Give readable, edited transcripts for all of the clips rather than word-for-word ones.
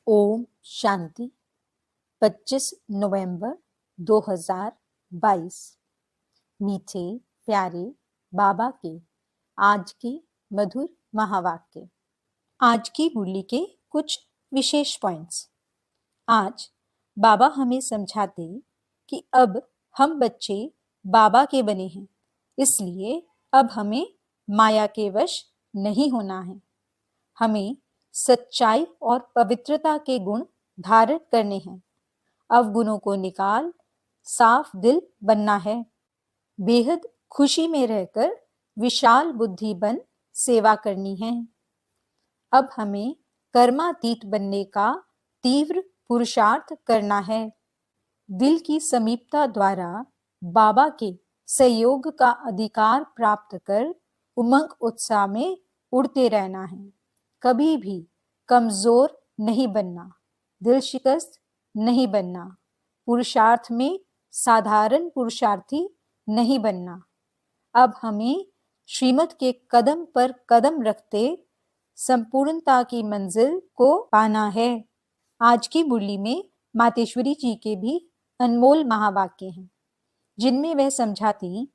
ओम शांति। 25 नवंबर 2022। मीठे प्यारे बाबा के आज के मधुर महावाक्य। आज की मुरली के कुछ विशेष पॉइंट्स। आज बाबा हमें समझाते कि अब हम बच्चे बाबा के बने हैं, इसलिए अब हमें माया के वश नहीं होना है। हमें सच्चाई और पवित्रता के गुण धारण करने हैं। अवगुणों को निकाल साफ दिल बनना है। बेहद खुशी में रहकर विशाल बुद्धि बन सेवा करनी है। अब हमें कर्मातीत बनने का तीव्र पुरुषार्थ करना है। दिल की समीपता द्वारा बाबा के सहयोग का अधिकार प्राप्त कर उमंग उत्साह में उड़ते रहना है। कभी भी कमजोर नहीं बनना, दिल शिकस्त नहीं बनना, पुरुषार्थ में साधारण पुरुषार्थी नहीं बनना। अब हमें श्रीमत के कदम पर कदम रखते संपूर्णता की मंजिल को पाना है। आज की मुरली में मातेश्वरी जी के भी अनमोल महावाक्य हैं, जिनमें वह समझाती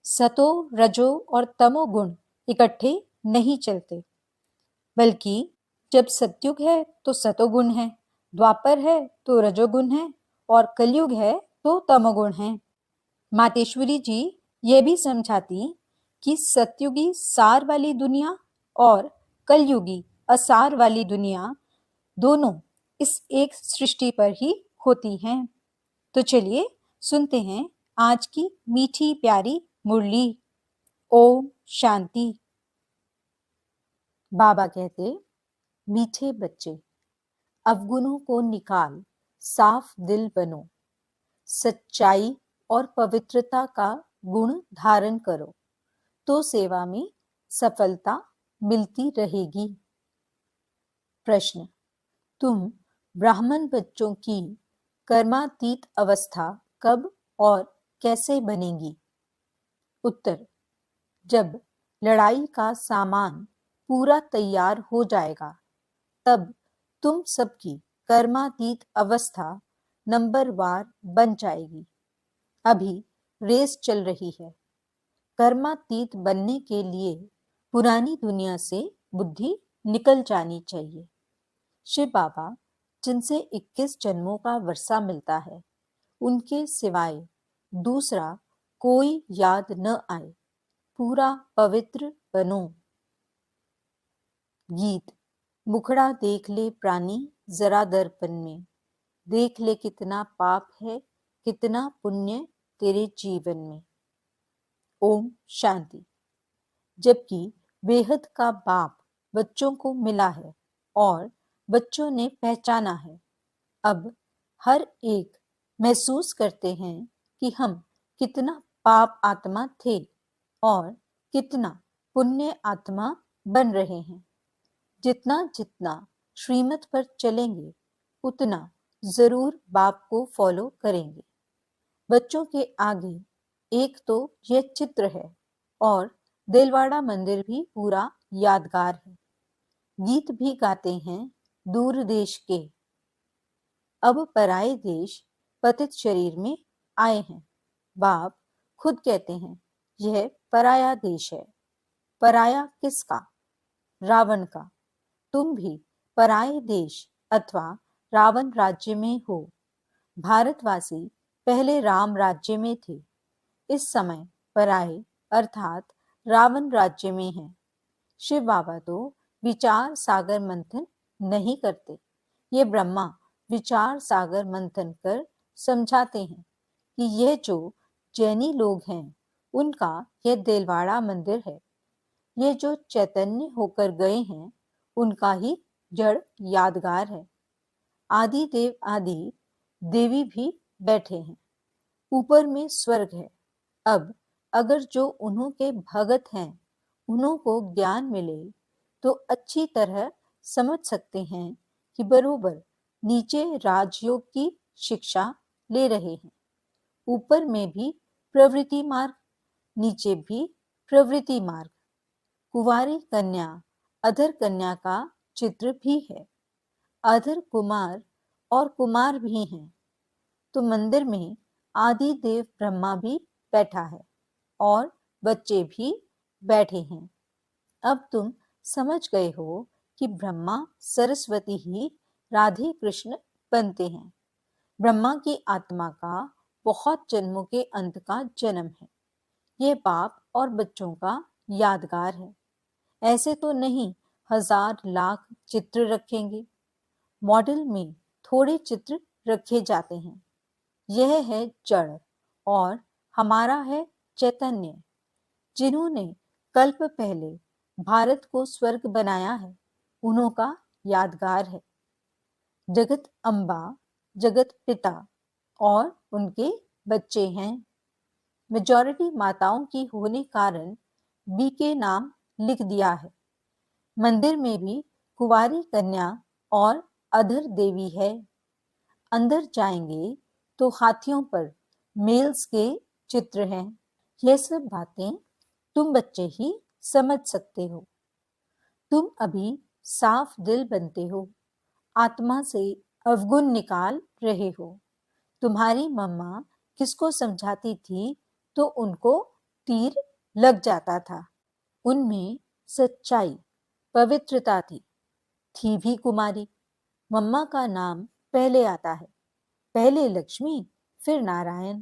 सतो रजो और तमो गुण इकट्ठे नहीं चलते, बल्कि जब सतयुग है तो सतोगुण है, द्वापर है तो रजोगुण है और कलयुग है तो तमोगुण है। मातेश्वरी जी ये भी समझाती कि सतयुगी सार वाली दुनिया और कलयुगी असार वाली दुनिया दोनों इस एक सृष्टि पर ही होती हैं। तो चलिए सुनते हैं आज की मीठी प्यारी मुरली। ओम शांति। बाबा कहते, मीठे बच्चे, अवगुणों को निकाल साफ दिल बनो, सच्चाई और पवित्रता का गुण धारण करो, तो सेवा में सफलता मिलती रहेगी। प्रश्न, तुम ब्राह्मण बच्चों की कर्मातीत अवस्था कब और कैसे बनेगी? उत्तर, जब लड़ाई का सामान पूरा तैयार हो जाएगा, तब तुम सबकी कर्मातीत अवस्था नंबरवार बन जाएगी। अभी रेस चल रही है। कर्मातीत बनने के लिए पुरानी दुनिया से बुद्धि निकल जानी चाहिए। शिव बाबा, जिनसे 21 जन्मों का वर्षा मिलता है, उनके सिवाय दूसरा कोई याद न आए, पूरा पवित्र बनो। गीत। मुखड़ा देख ले प्राणी जरा दर्पण में, देख ले कितना पाप है कितना पुण्य तेरे जीवन में। ओम शांति। जबकि बेहद का बाप बच्चों को मिला है और बच्चों ने पहचाना है, अब हर एक महसूस करते हैं कि हम कितना पाप आत्मा थे और कितना पुण्य आत्मा बन रहे हैं। जितना जितना श्रीमत पर चलेंगे, उतना जरूर बाप को फॉलो करेंगे। बच्चों के आगे एक तो यह चित्र है और देलवाड़ा मंदिर भी पूरा यादगार है। गीत भी गाते हैं दूर देश के, अब पराए देश पतित शरीर में आए हैं। बाप खुद कहते हैं, यह पराया देश है। पराया किसका? रावण का। तुम भी पराए देश अथवा रावण राज्य में हो। भारतवासी पहले राम राज्य में थे, इस समय पराए अर्थात रावण राज्य में है। शिव बाबा तो विचार सागर मंथन नहीं करते। ये ब्रह्मा विचार सागर मंथन कर समझाते हैं कि यह जो जैनी लोग हैं, उनका यह देलवाड़ा मंदिर है। ये जो चैतन्य होकर गए हैं, उनका ही जड़ यादगार है। आदि देव आदि देवी भी बैठे हैं। ऊपर में स्वर्ग है। अब अगर जो उन्हों के भगत हैं, उन्हों को ज्ञान मिले तो अच्छी तरह समझ सकते हैं कि बरोबर नीचे राजयोग की शिक्षा ले रहे हैं। ऊपर में भी प्रवृत्ति मार्ग, नीचे भी प्रवृत्ति मार्ग। कुंवारी कन्या अधर कन्या का चित्र भी है। अधर कुमार और कुमार भी हैं। तो मंदिर में आदि देव ब्रह्मा भी बैठा है और बच्चे भी बैठे हैं। अब तुम समझ गए हो कि ब्रह्मा सरस्वती ही राधे कृष्ण बनते हैं। ब्रह्मा की आत्मा का बहुत जन्मों के अंत का जन्म है। यह बाप और बच्चों का यादगार है। ऐसे तो नहीं 1000 लाख चित्र रखेंगे। मॉडल में थोड़े चित्र रखे जाते हैं। यह है जड़ और हमारा है चैतन्य। जिन्होंने कल्प पहले भारत को स्वर्ग बनाया है, उन्हों का यादगार है। जगत अम्बा, जगत पिता और उनके बच्चे हैं। मेजॉरिटी माताओं की होने कारण बी के नाम लिख दिया है। मंदिर में भी कुंवारी कन्या और अधर देवी है। अंदर जाएंगे तो हाथियों पर मेल्स के चित्र हैं। यह सब बातें तुम बच्चे ही समझ सकते हो। तुम अभी साफ दिल बनते हो, आत्मा से अवगुण निकाल रहे हो। तुम्हारी मम्मा किसको समझाती थी तो उनको तीर लग जाता था। उनमें सच्चाई, पवित्रता थी भी कुमारी। मम्मा का नाम पहले आता है, पहले लक्ष्मी फिर नारायण।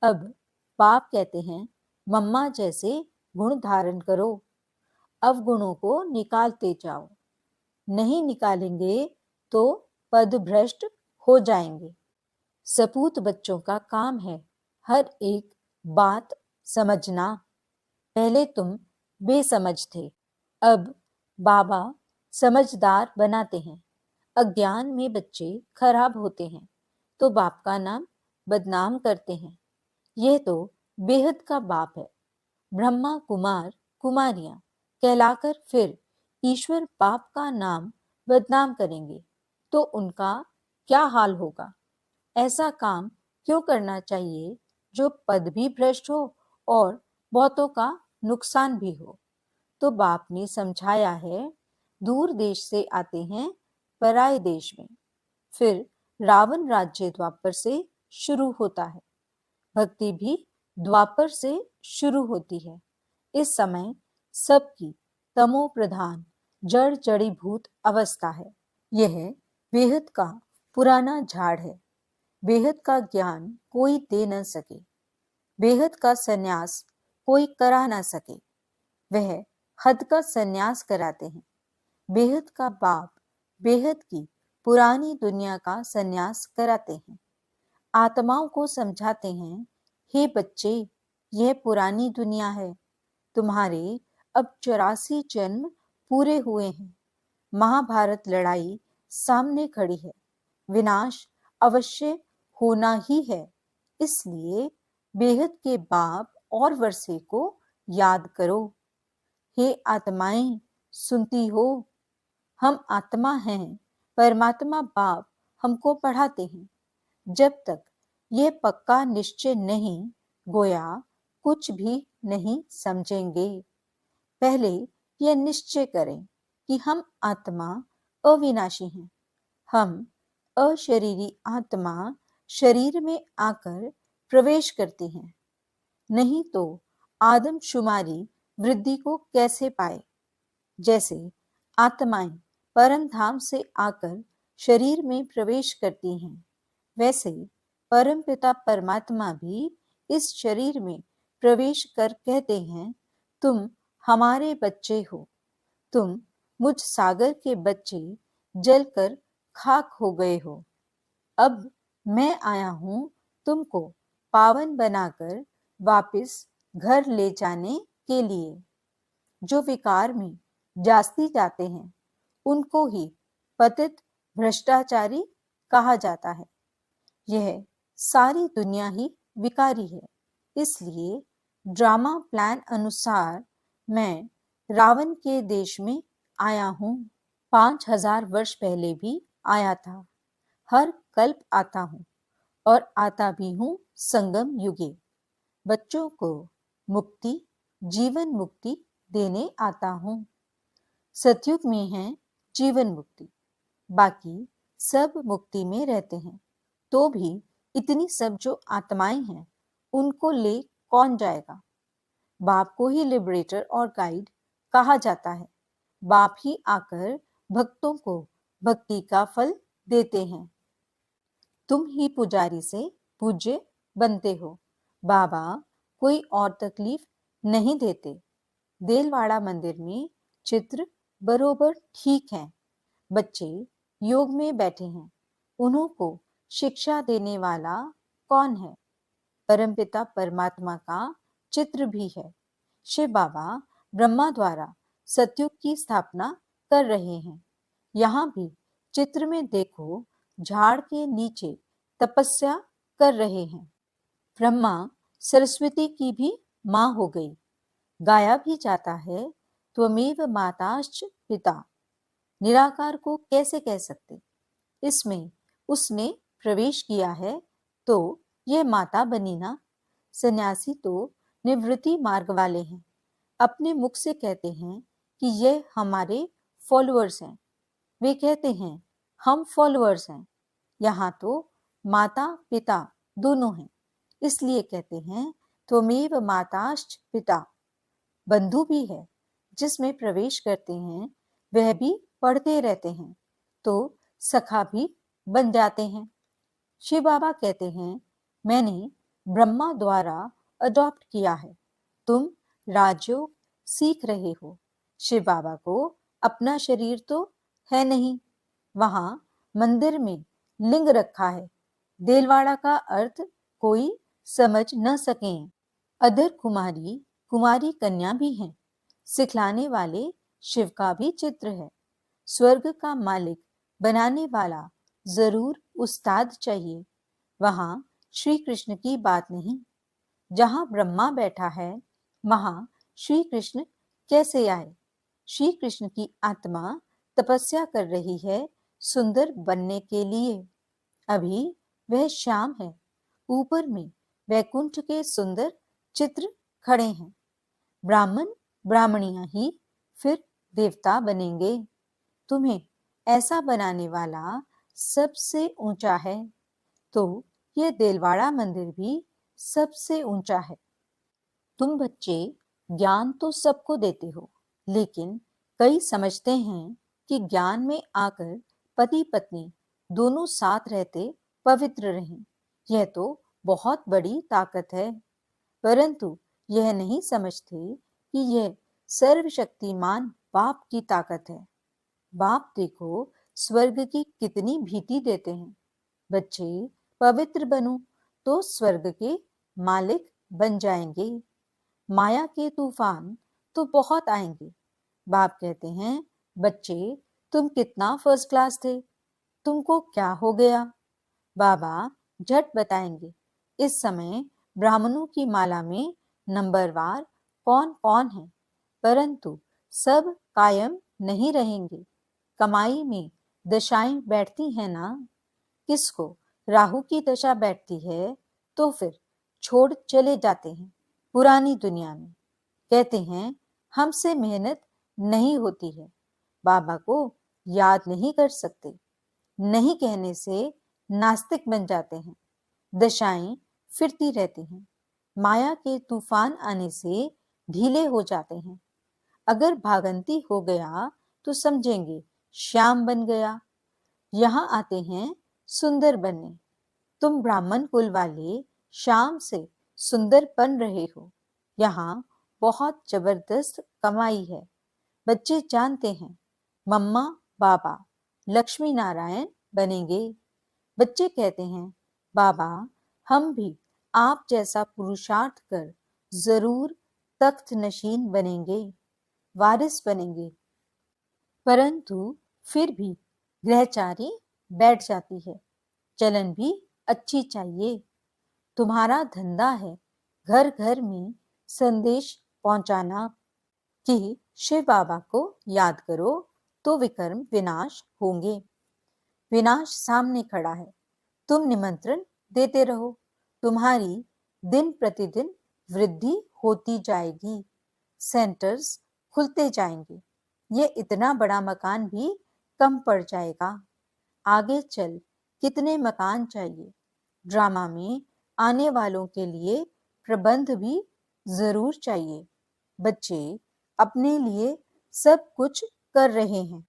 अब बाप कहते हैं मम्मा जैसे गुण धारण करो, अवगुणों को निकालते जाओ। नहीं निकालेंगे तो पद भ्रष्ट हो जाएंगे। सपूत बच्चों का काम है हर एक बात समझना। पहले तुम बेसमझ थे, अब बाबा समझदार बनाते हैं। अज्ञान में बच्चे खराब होते हैं तो बाप का नाम बदनाम करते हैं। यह तो बेहद का बाप है। ब्रह्मा कुमार कुमारियां कहलाकर फिर ईश्वर बाप का नाम बदनाम करेंगे तो उनका क्या हाल होगा। ऐसा काम क्यों करना चाहिए जो पद भी भ्रष्ट हो और बहुतों का नुकसान भी हो। तो बाप ने समझाया है, दूर देश से आते हैं पराए देश में। फिर रावण राज्य द्वापर से शुरू होता है। भक्ति भी द्वापर से शुरू होती है। इस समय सबकी तमो प्रधान जड़ जड़ीभूत अवस्था है। यह बेहद का पुराना झाड़ है। बेहद का ज्ञान कोई दे न सके, बेहद का सन्यास कोई करा ना सके। वह हद का सन्यास कराते हैं। बेहद का बाप बेहद की पुरानी दुनिया का सन्यास कराते हैं। आत्माओं को समझाते हैं, हे बच्चे, यह पुरानी दुनिया है। तुम्हारे अब 84 जन्म पूरे हुए हैं। महाभारत लड़ाई सामने खड़ी है। विनाश अवश्य होना ही है। इसलिए बेहद के बाप और वर्षे को याद करो। हे आत्माएं, सुनती हो? हम आत्मा हैं, परमात्मा बाप हमको पढ़ाते हैं। जब तक ये पक्का निश्चय नहीं, गोया कुछ भी नहीं समझेंगे। पहले यह निश्चय करें कि हम आत्मा अविनाशी हैं। हम अशरीरी आत्मा शरीर में आकर प्रवेश करती हैं। नहीं तो आदमशुमारी वृद्धि को कैसे पाए। जैसे आत्माएं परम धाम से आकर शरीर में प्रवेश करती हैं, वैसे परम पिता परमात्मा भी इस शरीर में प्रवेश कर कहते हैं, तुम हमारे बच्चे हो। तुम मुझ सागर के बच्चे जलकर खाक हो गए हो। अब मैं आया हूं तुमको पावन बनाकर वापस घर ले जाने के लिए। जो विकार में जास्ती जाते हैं उनको ही पतित भ्रष्टाचारी कहा जाता है। यह सारी दुनिया ही विकारी है। इसलिए ड्रामा प्लान अनुसार मैं रावण के देश में आया हूँ। 5000 वर्ष पहले भी आया था। हर कल्प आता हूँ और आता भी हूँ संगम युगे। बच्चों को मुक्ति, जीवन मुक्ति देने आता हूँ। सतयुग में है जीवन मुक्ति, बाकी सब मुक्ति में रहते हैं, तो भी इतनी सब जो आत्माएं हैं उनको ले कौन जाएगा। बाप को ही लिबरेटर और गाइड कहा जाता है। बाप ही आकर भक्तों को भक्ति का फल देते हैं। तुम ही पुजारी से पूज्य बनते हो। बाबा कोई और तकलीफ नहीं देते। देलवाड़ा मंदिर में चित्र बरोबर ठीक है। बच्चे योग में बैठे हैं। उन्हों को शिक्षा देने वाला कौन है? परमपिता परमात्मा का चित्र भी है। शिव बाबा ब्रह्मा द्वारा सतयुग की स्थापना कर रहे हैं। यहाँ भी चित्र में देखो, झाड़ के नीचे तपस्या कर रहे हैं। ब्रह्मा सरस्वती की भी माँ हो गई। गाया भी जाता है, त्वमेव माताश्च पिता। निराकार को कैसे कह सकते? इसमें उसने प्रवेश किया है तो यह माता बनी ना। सन्यासी तो निवृत्ति मार्ग वाले हैं। अपने मुख से कहते हैं कि ये हमारे फॉलोअर्स हैं। वे कहते हैं हम फॉलोअर्स हैं। यहाँ तो माता पिता दोनों हैं, इसलिए कहते हैं त्वमेव माताश्च पिता। बंधु भी है, जिसमें प्रवेश करते हैं वह भी पढ़ते रहते हैं, तो सखा भी बन जाते हैं। शिव बाबा कहते हैं मैंने ब्रह्मा द्वारा अडॉप्ट किया है। तुम राजयोग सीख रहे हो। शिव बाबा को अपना शरीर तो है नहीं। वहां मंदिर में लिंग रखा है। देलवाड़ा का अर्थ कोई समझ न सके। अधर कुमारी कुमारी कन्या भी हैं। सिखलाने वाले शिव का भी चित्र है। स्वर्ग का मालिक बनाने वाला जरूर उस्ताद चाहिए। वहां श्री कृष्ण की बात नहीं। जहां ब्रह्मा बैठा है वहां श्री कृष्ण कैसे आए? श्री कृष्ण की आत्मा तपस्या कर रही है सुंदर बनने के लिए। अभी वह शाम है। ऊपर में वैकुंठ के सुंदर चित्र खड़े हैं। ब्राह्मण ब्राह्मणियां ही फिर देवता बनेंगे। तुम्हें ऐसा बनाने वाला सबसे ऊंचा है, तो यह देलवाड़ा मंदिर भी सबसे ऊंचा है। तुम बच्चे ज्ञान तो सबको देते हो, लेकिन कई समझते हैं कि ज्ञान में आकर पति पत्नी दोनों साथ रहते पवित्र रहें। यह तो बहुत बड़ी ताकत है, परंतु यह नहीं समझते कि यह सर्वशक्तिमान बाप की ताकत है। बाप देखो स्वर्ग की कितनी भीति देते हैं। बच्चे पवित्र बनो तो स्वर्ग के मालिक बन जाएंगे। माया के तूफान तो बहुत आएंगे। बाप कहते हैं बच्चे तुम कितना फर्स्ट क्लास थे, तुमको क्या हो गया? बाबा झट बताएंगे। इस समय ब्राह्मणों की माला में नंबरवार कौन कौन है, परंतु सब कायम नहीं रहेंगे। कमाई में दशाएं बैठती हैं ना। किसको राहु की दशा बैठती है तो फिर छोड़ चले जाते हैं पुरानी दुनिया में। कहते हैं हमसे मेहनत नहीं होती है। बाबा को याद नहीं कर सकते। नहीं कहने से नास्तिक बन जाते हैं। दशाएं फिरती रहती हैं। माया के तूफान आने से ढीले हो जाते हैं। अगर भागंती हो गया तो समझेंगे श्याम बन गया। यहाँ आते हैं सुंदर बनने। तुम ब्राह्मण कुल वाले शाम से सुंदर बन रहे हो। यहाँ बहुत जबरदस्त कमाई है। बच्चे जानते हैं मम्मा बाबा लक्ष्मी नारायण बनेंगे। बच्चे कहते हैं बाबा हम भी आप जैसा पुरुषार्थ कर जरूर तख्त नशीन बनेंगे, वारिस बनेंगे। परंतु फिर भी ग्रहचारी बैठ जाती है। चलन भी अच्छी चाहिए। तुम्हारा धंधा है घर घर में संदेश पहुंचाना कि शिव बाबा को याद करो तो विकर्म विनाश होंगे। विनाश सामने खड़ा है। तुम निमंत्रण देते रहो। तुम्हारी दिन प्रतिदिन वृद्धि होती जाएगी। सेंटर्स खुलते जाएंगे। यह इतना बड़ा मकान भी कम पड़ जाएगा। आगे चल कितने मकान चाहिए। ड्रामा में आने वालों के लिए प्रबंध भी जरूर चाहिए। बच्चे अपने लिए सब कुछ कर रहे हैं,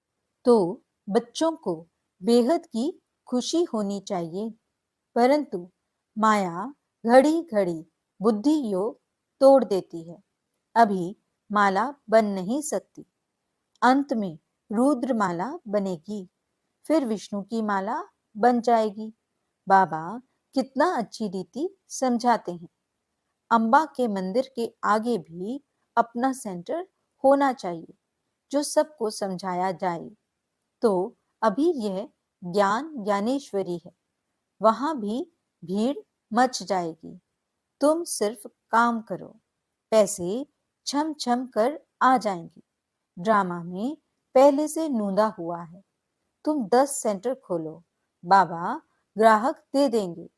तो बच्चों को बेहद की खुशी होनी चाहिए। परंतु माया घड़ी घड़ी बुद्धि योग तोड़ देती है। अभी माला बन नहीं सकती, अंत में रुद्र माला बनेगी, फिर विष्णु की माला बन जाएगी। बाबा कितना अच्छी रीति समझाते हैं। अम्बा के मंदिर के आगे भी अपना सेंटर होना चाहिए जो सबको समझाया जाए। तो अभी यह ज्ञान ज्ञानेश्वरी है, वहां भी भीड़ मच जाएगी। तुम सिर्फ काम करो, पैसे छम छम कर आ जाएंगे। ड्रामा में पहले से नूंदा हुआ है। तुम 10 सेंटर खोलो, बाबा ग्राहक दे देंगे,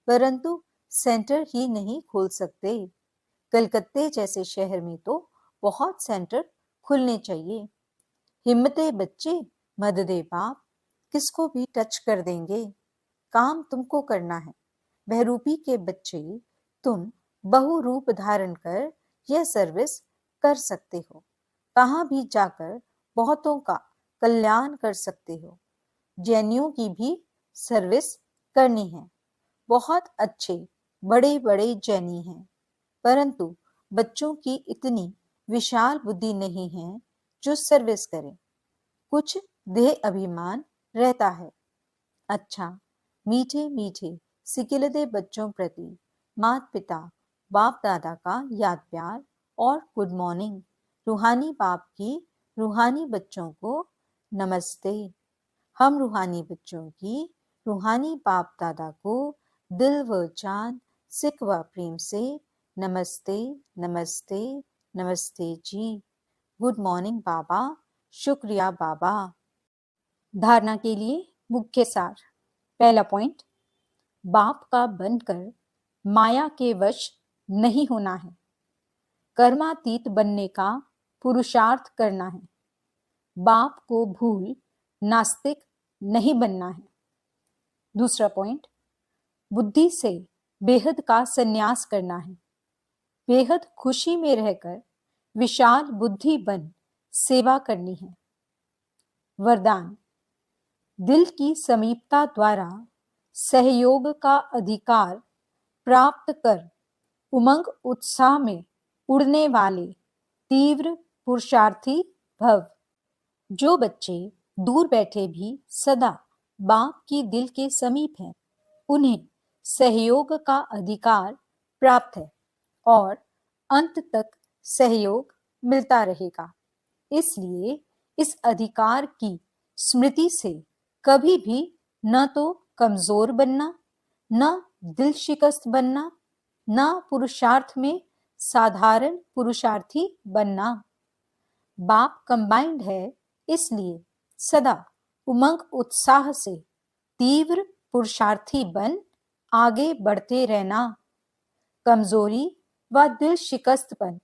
परंतु सेंटर ही नहीं खोल सकते। कलकत्ते जैसे शहर में तो बहुत सेंटर खुलने चाहिए। हिम्मते बच्चे, मददे बाप, किसको भी टच कर देंगे। काम तुमको करना है। बहरूपी के बच्चे, तुम बहुरूप धारण कर यह सर्विस कर सकते हो। कहाँ भी जाकर बहुतों का कल्याण कर सकते हो। जैनियों की भी सर्विस करनी है। बहुत अच्छे बड़े बड़े जैनी हैं, परंतु बच्चों की इतनी विशाल बुद्धि नहीं है जो सर्विस करें। कुछ देह अभिमान रहता है। अच्छा, मीठे मीठे सिकिलदे बच्चों प्रति माता पिता बाप दादा का याद प्यार और गुड मॉर्निंग। रूहानी बाप की रूहानी बच्चों को नमस्ते। हम रूहानी बच्चों की रूहानी बाप दादा को दिल व जान सिक व प्रेम से नमस्ते नमस्ते नमस्ते जी। गुड मॉर्निंग बाबा, शुक्रिया बाबा। धारणा के लिए मुख्य सार। पहला पॉइंट, बाप का बनकर माया के वश नहीं होना है। कर्मातीत बनने का पुरुषार्थ करना है। बाप को भूल नास्तिक नहीं बनना है। दूसरा पॉइंट, बुद्धि से बेहद का संन्यास करना है। बेहद खुशी में रहकर विशाल बुद्धि बन सेवा करनी है। वरदान, दिल की समीपता द्वारा सहयोग का अधिकार प्राप्त कर उमंग उत्साह में उड़ने वाले तीव्र पुरुषार्थी भव। जो बच्चे दूर बैठे भी सदा बाप की दिल के समीप हैं, उन्हें सहयोग का अधिकार प्राप्त है और अंत तक सहयोग मिलता रहेगा। इसलिए इस अधिकार की स्मृति से कभी भी न तो कमजोर बनना, न दिल शिकस्त बनना, न पुरुषार्थ में साधारण पुरुषार्थी बनना। बाप कंबाइंड है, इसलिए सदा उमंग उत्साह से तीव्र पुरुषार्थी बन आगे बढ़ते रहना। कमजोरी व दिल शिकस्तपन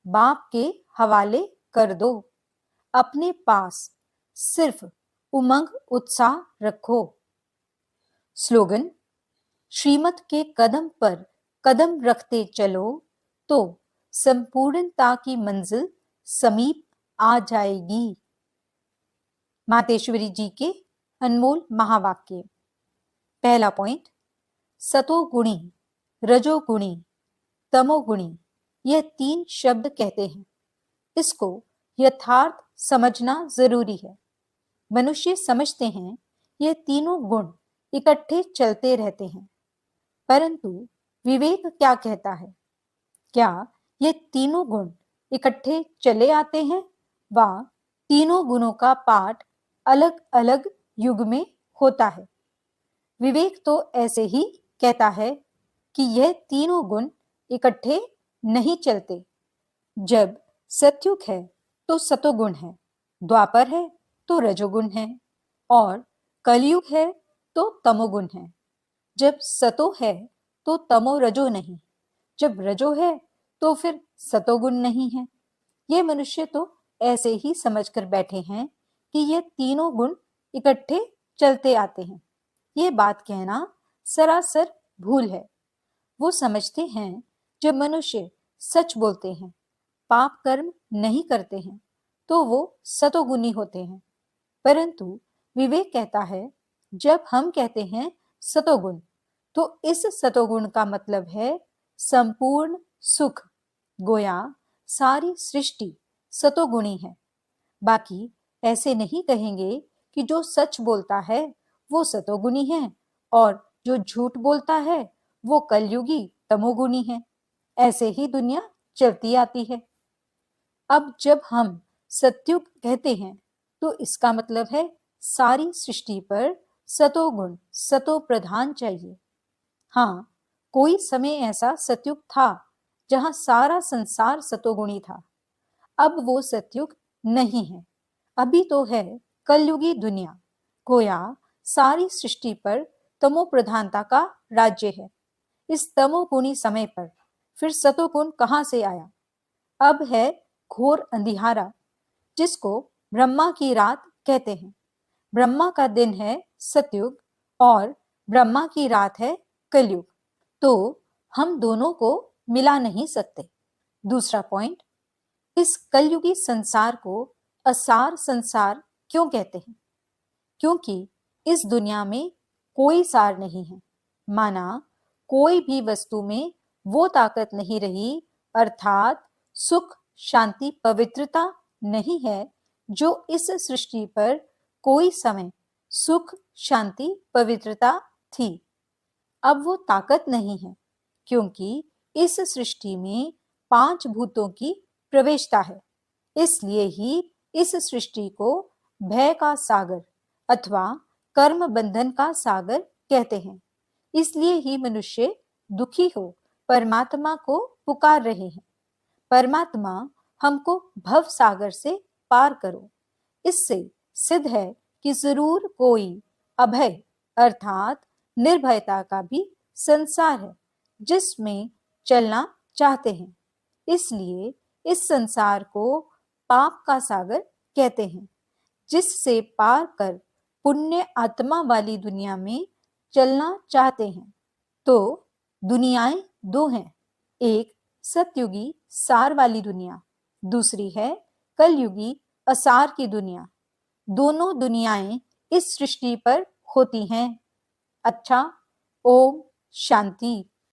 बाप के हवाले कर दो। अपने पास सिर्फ उमंग उत्साह रखो। स्लोगन, श्रीमत के कदम पर कदम रखते चलो तो संपूर्णता की मंजिल समीप आ जाएगी। मातेश्वरी जी के अनमोल महावाक्य। पहला पॉइंट, सतोगुणी, रजोगुणी, तमोगुणी, यह 3 शब्द कहते हैं। इसको यथार्थ समझना जरूरी है। मनुष्य समझते हैं ये तीनों गुण इकट्ठे चलते रहते हैं, परंतु विवेक क्या कहता है? क्या ये तीनों गुण इकट्ठे चले आते हैं व तीनों गुणों का पाठ अलग अलग युग में होता है? विवेक तो ऐसे ही कहता है कि यह तीनों गुण इकट्ठे नहीं चलते। जब सतयुग है तो सतोगुण है, द्वापर है तो रजोगुण है और कलयुग है तो तमोगुण है। जब सतो है तो तमो रजो नहीं, जब रजो है तो फिर सतोगुण नहीं है। ये मनुष्य तो ऐसे ही समझकर बैठे हैं कि ये तीनों गुण इकट्ठे चलते आते हैं। ये बात कहना सरासर भूल है। वो समझते हैं जब मनुष्य सच बोलते हैं, पाप कर्म नहीं करते हैं, तो वो सतोगुणी होते हैं। परंतु विवेक कहता है, जब हम कहते हैं सतोगुण, तो इस सतोगुण का मतलब है संपूर्ण सुख। गोया सारी सृष्टि सतोगुणी है। बाकी ऐसे नहीं कहेंगे कि जो सच बोलता है वो सतोगुणी है और जो झूठ बोलता है वो कलयुगी तमोगुणी है। ऐसे ही दुनिया चलती आती है। अब जब हम सत्युग कहते हैं तो इसका मतलब है सारी सृष्टि पर सतोगुण सतो प्रधान चाहिए। हाँ, कोई समय ऐसा सतयुग था जहां सारा संसार सतोगुणी था। अब वो सतयुग नहीं है। अभी तो है कलयुगी दुनिया। गोया सारी सृष्टि पर तमो प्रधानता का राज्य है। इस तमोगुणी समय पर फिर सतोगुण कहां से आया? अब है घोर अंधियारा, जिसको ब्रह्मा की रात कहते हैं। ब्रह्मा का दिन है सतयुग और ब्रह्मा की रात है कलयुग। तो हम दोनों को मिला नहीं सकते। दूसरा पॉइंट, इस कलयुगी संसार को असार संसार क्यों कहते हैं? क्योंकि इस दुनिया में कोई सार नहीं है। माना कोई भी वस्तु में वो ताकत नहीं रही, अर्थात सुख शांति पवित्रता नहीं है जो इस सृष्टि पर कोई समय सुख शांति पवित्रता थी। अब वो ताकत नहीं है, क्योंकि इस सृष्टि में 5 भूतों की प्रवेशता है। इसलिए ही इस सृष्टि को भय का सागर अथवा कर्म बंधन का सागर कहते हैं। इसलिए ही मनुष्य दुखी हो परमात्मा को पुकार रहे हैं, परमात्मा हमको भव सागर से पार करो। इससे सिद्ध है कि जरूर कोई अभय अर्थात निर्भयता का भी संसार है जिसमें चलना चाहते हैं। इसलिए इस संसार को पाप का सागर कहते हैं, जिससे पार कर पुण्य आत्मा वाली दुनिया में चलना चाहते हैं। तो दुनियाएं 2 हैं, एक सतयुगी सार वाली दुनिया, दूसरी है कलयुगी असार की दुनिया। दोनों दुनियाएं इस सृष्टि पर होती हैं। अच्छा, ओम शांति।